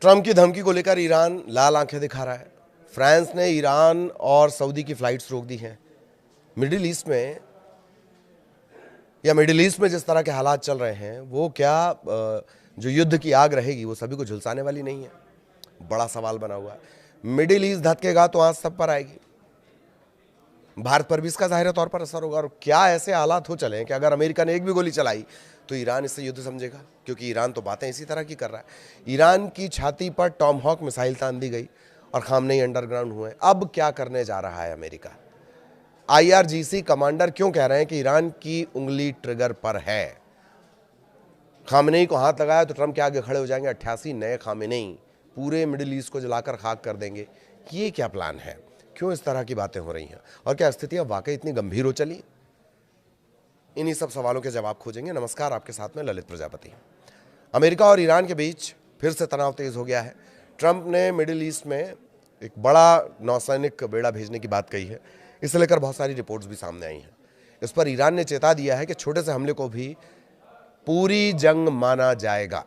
Trump की धमकी को लेकर ईरान लाल आंखें दिखा रहा है। फ्रांस ने ईरान और सऊदी की फ्लाइट्स रोक दी हैं। मिडिल ईस्ट में जिस तरह के हालात चल रहे हैं, वो क्या जो युद्ध की आग रहेगी वो सभी को झुलसाने वाली नहीं है? बड़ा सवाल बना हुआ है। मिडिल ईस्ट धधकेगा तो आंच सब पर आएगी। भारत पर भी इसका जाहिर तौर पर असर होगा। और क्या ऐसे हालात हो चले हैं कि अगर अमेरिका ने एक भी गोली चलाई तो ईरान इससे युद्ध समझेगा, क्योंकि ईरान तो बातें इसी तरह की कर रहा है। ईरान की छाती पर टॉमहॉक मिसाइल तान दी गई और खामनेई अंडरग्राउंड हुए। अब क्या करने जा रहा है अमेरिका? IRGC कमांडर क्यों कह रहे हैं कि ईरान की उंगली ट्रिगर पर है? खामनेई को हाथ लगाया तो ट्रंप के आगे खड़े हो जाएंगे 88 नए खामनेई, पूरे मिडिल ईस्ट को जलाकर खाक कर देंगे। ये क्या प्लान है? क्यों इस तरह की बातें हो रही हैं? और क्या स्थितियां वाकई इतनी गंभीर हो चली? इन्हीं सब सवालों के जवाब खोजेंगे। नमस्कार, आपके साथ में ललित प्रजापति। अमेरिका और ईरान के बीच फिर से तनाव तेज हो गया है। ट्रंप ने मिडिल ईस्ट में एक बड़ा नौसैनिक बेड़ा भेजने की बात कही है। इसे लेकर बहुत सारी रिपोर्ट्स भी सामने आई हैं। इस पर ईरान ने चेता दिया है कि छोटे से हमले को भी पूरी जंग माना जाएगा।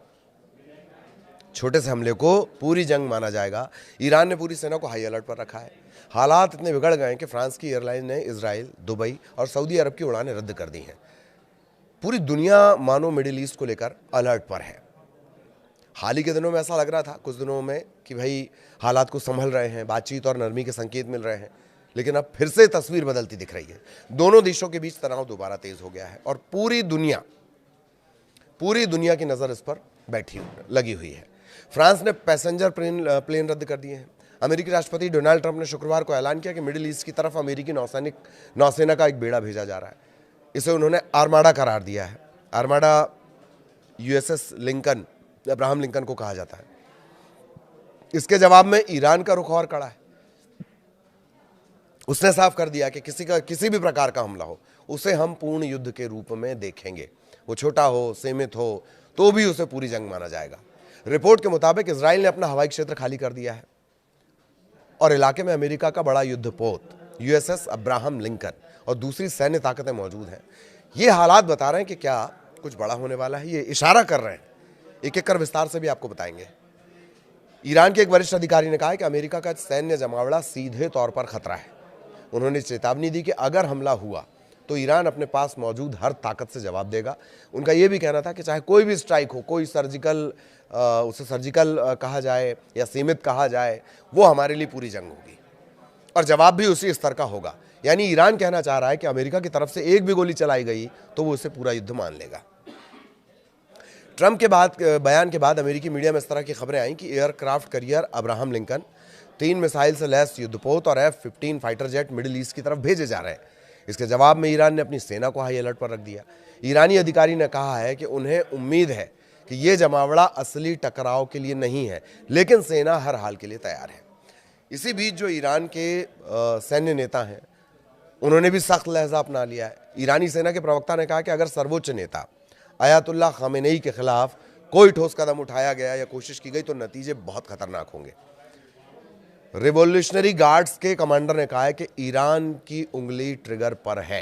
छोटे से हमले को पूरी जंग माना जाएगा। ईरान ने पूरी सेना को हाई अलर्ट पर रखा है। हालात इतने बिगड़ गए हैं कि फ्रांस की एयरलाइन ने इजराइल, दुबई और सऊदी अरब की उड़ानें रद्द कर दी हैं। पूरी दुनिया मानो मिडिल ईस्ट को लेकर अलर्ट पर है। हाल ही के दिनों में ऐसा लग रहा था, कुछ दिनों में, कि भाई हालात को संभल रहे हैं, बातचीत और नरमी के संकेत मिल रहे हैं, लेकिन अब फिर से तस्वीर बदलती दिख रही है। दोनों देशों के बीच तनाव दोबारा तेज हो गया है और पूरी दुनिया की नज़र इस पर लगी हुई है। फ्रांस ने पैसेंजर प्लेन रद्द कर दिए हैं। अमेरिकी राष्ट्रपति डोनाल्ड ट्रंप ने शुक्रवार को ऐलान किया कि मिडिल ईस्ट की तरफ अमेरिकी नौसेना का एक बेड़ा भेजा जा रहा है। इसे उन्होंने आर्माडा करार दिया है। Armada USS Lincoln, Abraham Lincoln को कहा जाता है। इसके जवाब में ईरान का रुख और कड़ा है। उसने साफ कर दिया कि किसी भी प्रकार का हमला हो उसे हम पूर्ण युद्ध के रूप में देखेंगे। वो छोटा हो, सीमित हो, तो भी उसे पूरी जंग माना जाएगा। रिपोर्ट के मुताबिक इजराइल ने अपना हवाई क्षेत्र खाली कर दिया है और इलाके में अमेरिका का बड़ा युद्धपोत USS अब्राहम लिंकन और दूसरी सैन्य ताकतें मौजूद हैं। ये हालात बता रहे हैं कि क्या कुछ बड़ा होने वाला है। ये इशारा कर रहे हैं। एक एक कर विस्तार से भी आपको बताएंगे। ईरान के एक वरिष्ठ अधिकारी ने कहा है कि अमेरिका का सैन्य जमावड़ा सीधे तौर पर खतरा है। उन्होंने चेतावनी दी कि अगर हमला हुआ तो ईरान अपने पास मौजूद हर ताकत से जवाब देगा। उनका यह भी कहना था कि चाहे कोई भी स्ट्राइक हो, कोई उसे सर्जिकल कहा जाए या सीमित कहा जाए, वो हमारे लिए पूरी जंग होगी और जवाब भी उसी स्तर का होगा। यानी ईरान कहना चाह रहा है कि अमेरिका की तरफ से एक भी गोली चलाई गई तो वो उसे पूरा युद्ध मान लेगा। ट्रंप के बयान के बाद अमेरिकी मीडिया में इस तरह की खबरें आई कि aircraft carrier Abraham Lincoln, 3 missile से लैस युद्धपोत और F-15 fighter jet middle east की तरफ भेजे जा रहे हैं। इसके जवाब में ईरान ने अपनी सेना को हाई अलर्ट पर रख दिया। ईरानी अधिकारी ने कहा है कि उन्हें उम्मीद है कि यह जमावड़ा असली टकराव के लिए नहीं है, लेकिन सेना हर हाल के लिए तैयार है। इसी बीच जो ईरान के सैन्य नेता हैं, उन्होंने भी सख्त लहजा अपना लिया है। ईरानी सेना के प्रवक्ता ने कहा कि अगर सर्वोच्च नेता अयातुल्लाह खामेनेई के खिलाफ कोई ठोस कदम उठाया गया या कोशिश की गई तो नतीजे बहुत खतरनाक होंगे। रिवॉल्यूशनरी गार्ड्स के कमांडर ने कहा है कि ईरान की उंगली ट्रिगर पर है।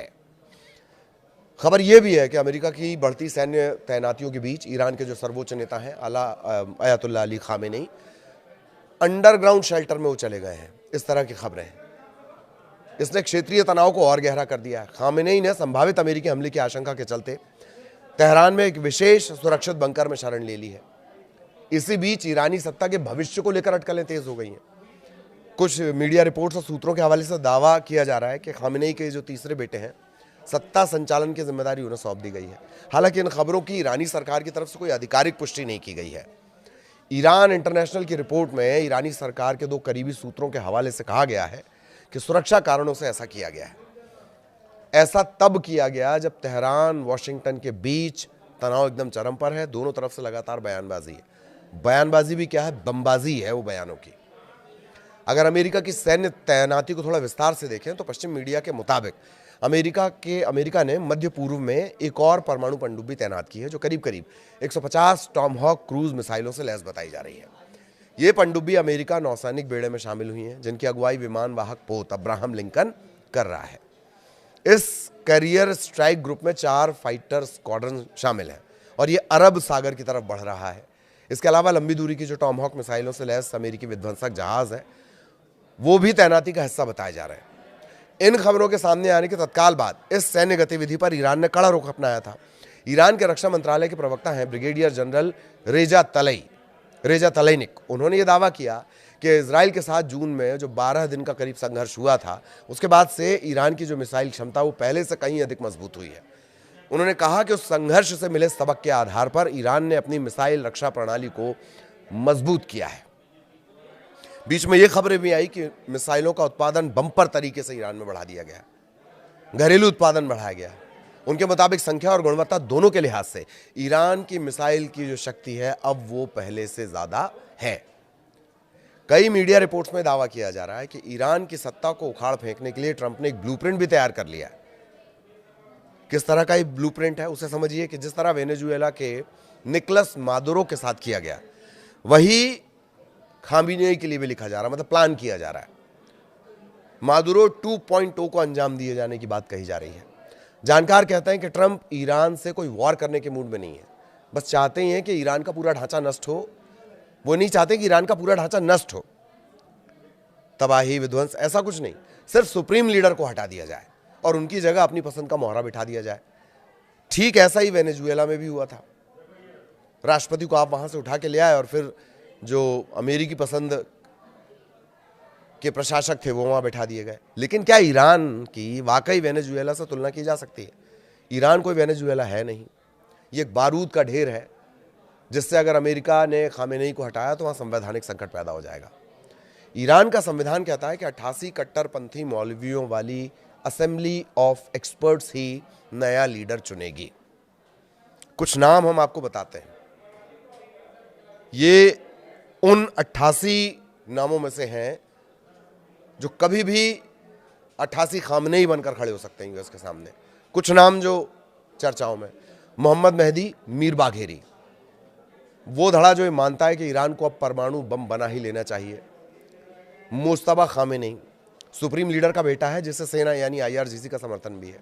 खबर यह भी है कि अमेरिका की बढ़ती सैन्य तैनातियों के बीच ईरान के जो सर्वोच्च नेता हैं Ayatollah Ali Khamenei underground shelter में वो चले गए हैं। इस तरह की खबरें हैं। इसने क्षेत्रीय तनाव को और गहरा कर दिया है। खामेनेई ने संभावित अमेरिकी हमले की आशंका के चलते तेहरान में एक विशेष सुरक्षित बंकर में शरण ले ली है। इसी बीच ईरानी सत्ता के भविष्य को लेकर अटकलें तेज हो गई हैं। कुछ मीडिया रिपोर्ट्स और सूत्रों के हवाले से दावा किया जा रहा है कि खामेनेई के जो तीसरे बेटे हैं, सत्ता संचालन की जिम्मेदारी उन्हें सौंप दी गई है। हालांकि इन खबरों की ईरानी सरकार की तरफ से कोई आधिकारिक पुष्टि नहीं की गई है। ईरान इंटरनेशनल की रिपोर्ट में ईरानी सरकार के 2 करीबी सूत्रों के हवाले से कहा गया है कि सुरक्षा कारणों से ऐसा किया गया है। ऐसा तब किया गया जब तेहरान वाशिंगटन के बीच तनाव एकदम चरम पर है। दोनों तरफ से लगातार बयानबाजी है। बयानबाजी भी क्या है, बमबाजी है वो बयानों की। अगर अमेरिका की सैन्य तैनाती को थोड़ा विस्तार से देखें तो पश्चिम मीडिया के मुताबिक अमेरिका ने मध्य पूर्व में एक और परमाणु पनडुब्बी तैनात की है जो करीब 150 टॉमहॉक क्रूज मिसाइलों से लैस बताई जा रही है। ये पनडुब्बी अमेरिका नौसैनिक बेड़े में शामिल हुई हैं, जिनकी अगुवाई विमान वाहक पोत अब्राहम लिंकन कर रहा है। इस कैरियर स्ट्राइक ग्रुप में 4 फाइटर स्क्वाड्रन शामिल हैं और ये अरब सागर की तरफ बढ़ रहा है। इसके अलावा लंबी दूरी की जो टॉमहॉक मिसाइलों से लैस अमेरिकी विध्वंसक जहाज है वो भी तैनाती का हिस्सा बताए जा रहे हैं। इन खबरों के सामने आने के तत्काल बाद इस सैन्य गतिविधि पर ईरान ने कड़ा रुख अपनाया था। ईरान के रक्षा मंत्रालय के प्रवक्ता हैं ब्रिगेडियर जनरल रेजा तलैनिक, उन्होंने ये दावा किया कि इजराइल के साथ जून में जो 12 दिन का करीब संघर्ष हुआ था उसके बाद से ईरान की जो मिसाइल क्षमता वो पहले से कहीं अधिक मजबूत हुई है। उन्होंने कहा कि उस संघर्ष से मिले सबक के आधार पर ईरान ने अपनी मिसाइल रक्षा प्रणाली को मजबूत किया है। बीच में ये खबरें भी आई कि मिसाइलों का उत्पादन बम्पर तरीके से ईरान में बढ़ा दिया गया, घरेलू उत्पादन बढ़ाया गया। उनके मुताबिक संख्या और गुणवत्ता दोनों के लिहाज से ईरान की मिसाइल की जो शक्ति है अब वो पहले से ज्यादा है। कई मीडिया रिपोर्ट्स में दावा किया जा रहा है कि ईरान की सत्ता को उखाड़ फेंकने के लिए ट्रंप ने एक ब्लूप्रिंट भी तैयार कर लिया है। किस तरह का एक ब्लूप्रिंट है उसे समझिए कि जिस तरह वेनेजुएला के निकोलस मादुरो के साथ किया गया वही खामेनेई के लिए भी लिखा जा रहा है, मतलब प्लान किया जा रहा है। मादुरो 2.0 को अंजाम दिए जाने की बात कही जा रही है। जानकार कहते हैं कि ट्रंप ईरान से कोई वॉर करने के मूड में नहीं है, बस चाहते ही हैं कि ईरान का पूरा ढांचा नष्ट हो। वो नहीं चाहते कि ईरान का पूरा ढांचा नष्ट हो, तबाही विध्वंस ऐसा कुछ नहीं, सिर्फ सुप्रीम लीडर को हटा दिया जाए और उनकी जगह अपनी पसंद का मोहरा बिठा दिया जाए। ठीक ऐसा ही वेनेजुएला में भी हुआ था। राष्ट्रपति को आप वहां से उठा के ले आए और फिर जो अमेरिकी पसंद के प्रशासक थे वो वहां बैठा दिए गए। लेकिन क्या ईरान की वाकई वेनेजुएला से तुलना की जा सकती है? ईरान कोई वेनेजुएला है नहीं, ये एक बारूद का ढेर है जिससे अगर अमेरिका ने खामेनेई को हटाया तो वहां संवैधानिक संकट पैदा हो जाएगा। ईरान का संविधान कहता है कि 88 कट्टरपंथी मौलवियों वाली असेंबली ऑफ एक्सपर्ट्स ही नया लीडर चुनेगी। कुछ नाम हम आपको बताते हैं, ये उन 88 नामों में से हैं जो कभी भी 88 खामनेई बनकर खड़े हो सकते हैं यूएस के सामने। कुछ नाम जो चर्चाओं में, मोहम्मद मेहदी मीर बाघेरी, वो धड़ा जो ये मानता है कि ईरान को अब परमाणु बम बना ही लेना चाहिए। मुस्तफा खामेनेई सुप्रीम लीडर का बेटा है जिसे सेना यानी IRGC का समर्थन भी है।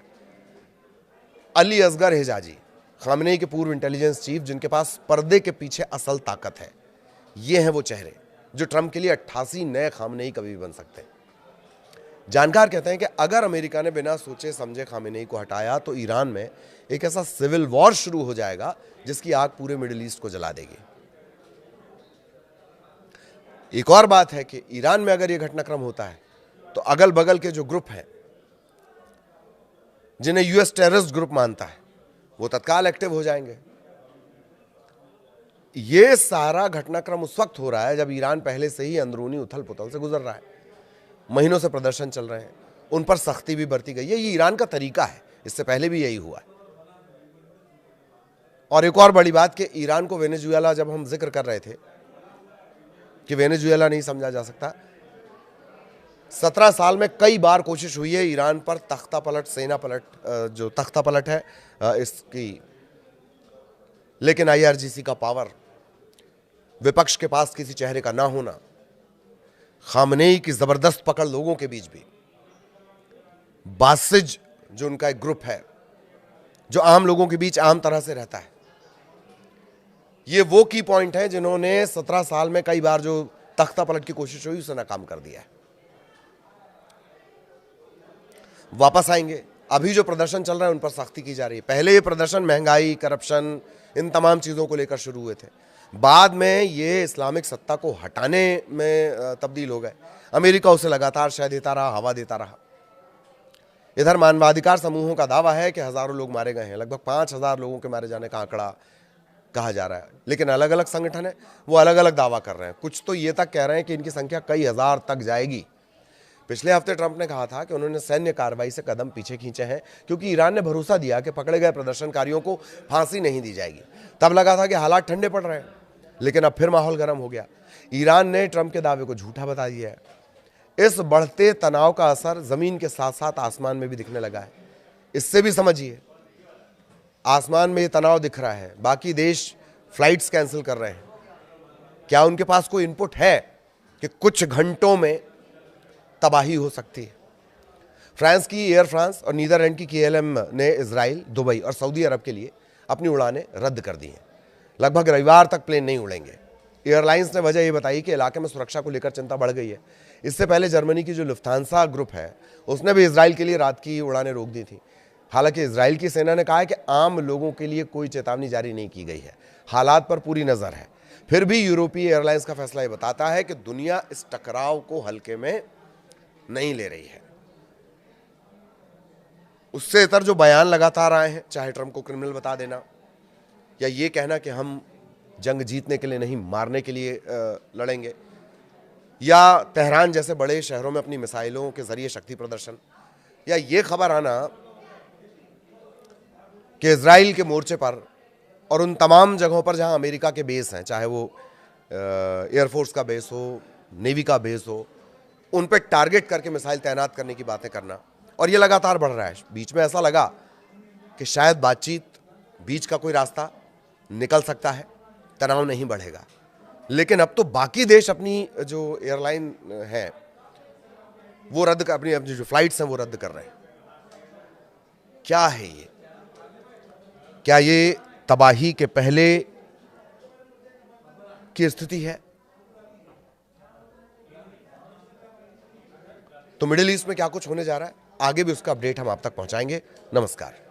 अली असगर हिजाजी खामेनेई के पूर्व इंटेलिजेंस चीफ जिनके पास पर्दे के पीछे असल ताकत है। ये हैं वो चेहरे जो ट्रंप के लिए 88 नए खामेनेई कभी भी बन सकते हैं। जानकार कहते हैं कि अगर अमेरिका ने बिना सोचे समझे खामेनेई को हटाया तो ईरान में एक ऐसा सिविल वॉर शुरू हो जाएगा जिसकी आग पूरे मिडिल ईस्ट को जला देगी। एक और बात है कि ईरान में अगर यह घटनाक्रम होता है तो अगल बगल के जो ग्रुप हैं जिन्हें यूएस टेररिस्ट ग्रुप मानता है वो तत्काल एक्टिव हो जाएंगे। यह सारा घटनाक्रम उस वक्त हो रहा है जब ईरान पहले से ही अंदरूनी उथल पुथल से गुजर रहा है। महीनों से प्रदर्शन चल रहे हैं, उन पर सख्ती भी बरती गई है। ये ईरान का तरीका है, इससे पहले भी यही हुआ है। और एक और बड़ी बात कि ईरान को वेनेजुएला, जब हम जिक्र कर रहे थे कि वेनेजुएला नहीं समझा जा सकता, 17 साल में कई बार कोशिश हुई है ईरान पर तख्ता पलट, सेना पलट, जो तख्ता पलट है इसकी, लेकिन IRGC का पावर, विपक्ष के पास किसी चेहरे का ना होना, खामनेई की जबरदस्त पकड़ लोगों के बीच भी, बासिज जो उनका एक ग्रुप है जो आम लोगों के बीच आम तरह से रहता है, ये वो की पॉइंट है जिन्होंने 17 साल में कई बार जो तख्ता पलट की कोशिश हुई उसे नाकाम कर दिया है। वापस आएंगे। अभी जो प्रदर्शन चल रहा है उन पर सख्ती की जा रही है। पहले ये प्रदर्शन महंगाई, करप्शन, इन तमाम चीजों को लेकर शुरू हुए थे, बाद में ये इस्लामिक सत्ता को हटाने में तब्दील हो गए। अमेरिका उसे लगातार शह देता रहा, हवा देता रहा। इधर मानवाधिकार समूहों का दावा है कि हजारों लोग मारे गए हैं, लगभग 5000 लोगों के मारे जाने का आंकड़ा कहा जा रहा है। लेकिन अलग अलग संगठन है, वो अलग अलग दावा कर रहे हैं। कुछ तो ये तक कह रहे हैं कि इनकी संख्या कई हजार तक जाएगी। पिछले हफ्ते ट्रंप ने कहा था कि उन्होंने सैन्य कार्रवाई से कदम पीछे खींचे हैं क्योंकि ईरान ने भरोसा दिया कि पकड़े गए प्रदर्शनकारियों को फांसी नहीं दी जाएगी। तब लगा था कि हालात ठंडे पड़ रहे हैं, लेकिन अब फिर माहौल गर्म हो गया। ईरान ने ट्रंप के दावे को झूठा बता दिया है। इस बढ़ते तनाव का असर जमीन के साथ साथ आसमान में भी दिखने लगा है। इससे भी समझिए, आसमान में ये तनाव दिख रहा है, बाकी देश फ्लाइट्स कैंसिल कर रहे हैं। क्या उनके पास कोई इनपुट है कि कुछ घंटों में तबाही हो सकती है? फ्रांस की एयर फ्रांस और नीदरलैंड की KLM ने इजराइल, दुबई और सऊदी अरब के लिए अपनी उड़ानें रद्द कर दी हैं। लगभग रविवार तक प्लेन नहीं उड़ेंगे। एयरलाइंस ने वजह ये बताई कि इलाके में सुरक्षा को लेकर चिंता बढ़ गई है। इससे पहले जर्मनी की जो लुफ्थांसा ग्रुप है उसने भी इजराइल के लिए रात की उड़ानें रोक दी थी। हालांकि इजराइल की सेना ने कहा है कि आम लोगों के लिए कोई चेतावनी जारी नहीं की गई है, हालात पर पूरी नजर है। फिर भी यूरोपीय एयरलाइंस का फैसला ये बताता है कि दुनिया इस टकराव को हल्के में नहीं ले रही है। उससे इतर जो बयान लगातार आए हैं, चाहे ट्रंप को क्रिमिनल बता देना या ये कहना कि हम जंग जीतने के लिए नहीं मारने के लिए लड़ेंगे, या तेहरान जैसे बड़े शहरों में अपनी मिसाइलों के जरिए शक्ति प्रदर्शन, या ये खबर आना कि इजराइल के मोर्चे पर और उन तमाम जगहों पर जहां अमेरिका के बेस हैं, चाहे वो एयरफोर्स का बेस हो, नेवी का बेस हो, उन पर टारगेट करके मिसाइल तैनात करने की बातें करना, और ये लगातार बढ़ रहा है। बीच में ऐसा लगा कि शायद बातचीत, बीच का कोई रास्ता निकल सकता है, तनाव नहीं बढ़ेगा, लेकिन अब तो बाकी देश अपनी जो एयरलाइन है वो रद्द कर, अपनी जो फ्लाइट्स हैं वो रद्द कर रहे हैं। क्या है ये? क्या ये तबाही के पहले की स्थिति है? तो मिडिल ईस्ट में क्या कुछ होने जा रहा है, आगे भी उसका अपडेट हम आप तक पहुंचाएंगे। नमस्कार।